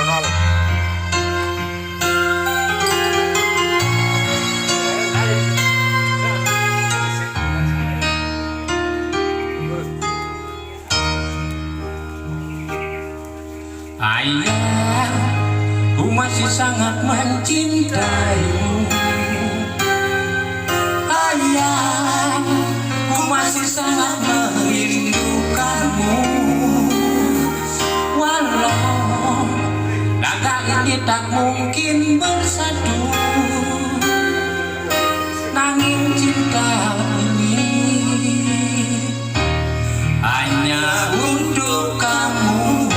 0-0. Ayah, ku masih sangat mencintaimu. Ayah, ku masih sangat merindukanmu. Walau raga ini tak mungkin bersatu, nanging cinta ini hanya untuk kamu.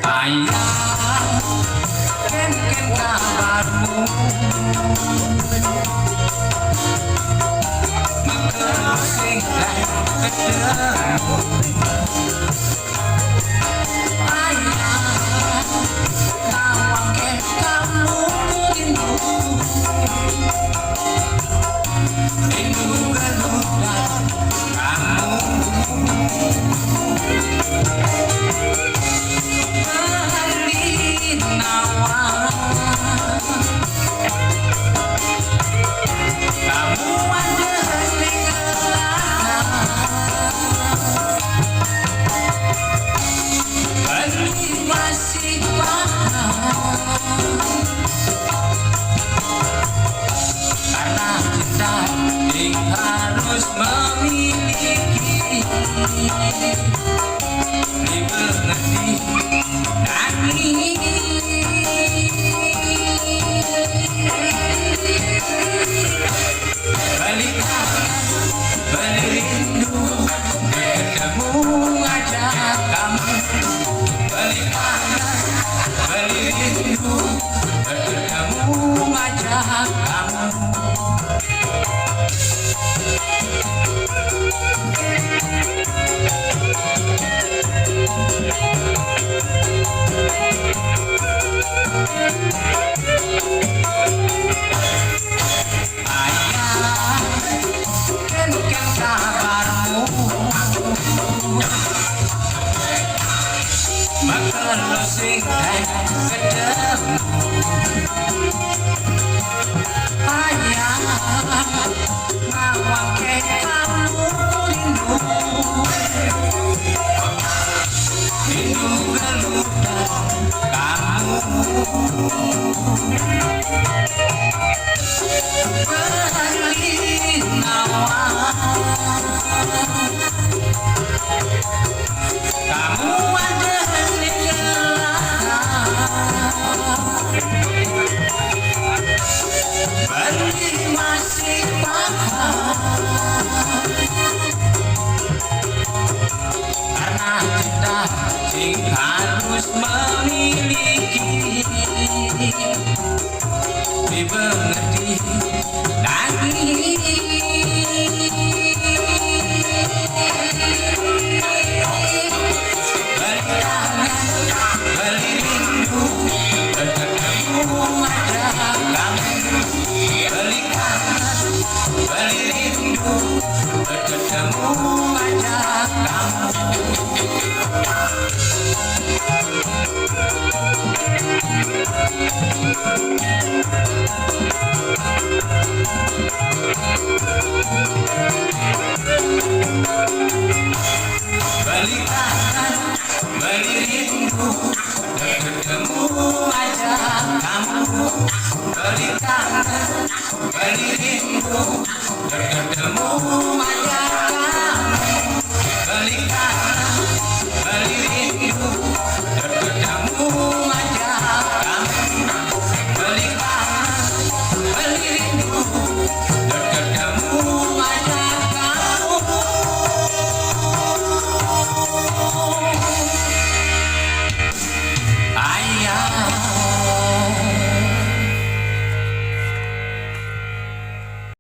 Ayah, ken kabarmu? Mengerusingkan ketemu. Ayah, nawang kamu rindu, rindu geludah kamu. Harus memiliki, dimengerti nangis. Balik rindu, ketemu ngajak kamu. Balik rindu, ketemu ngajak kamu. Ayah, ken kabarmu? Mengerusingkan ketemu. Ayah, nawang kamu rindu, rindu geludah kamu. Kamu ada berarti masih paham, karena cinta harus memiliki, dimengerti nangis. Balik rindu, ketemu ngajak kamu. Balik rindu, ketemu ngajak kamu. Balik rindu, ketemu ngajak kamu. Balik rindu, ketemu ngajak kamu. Balik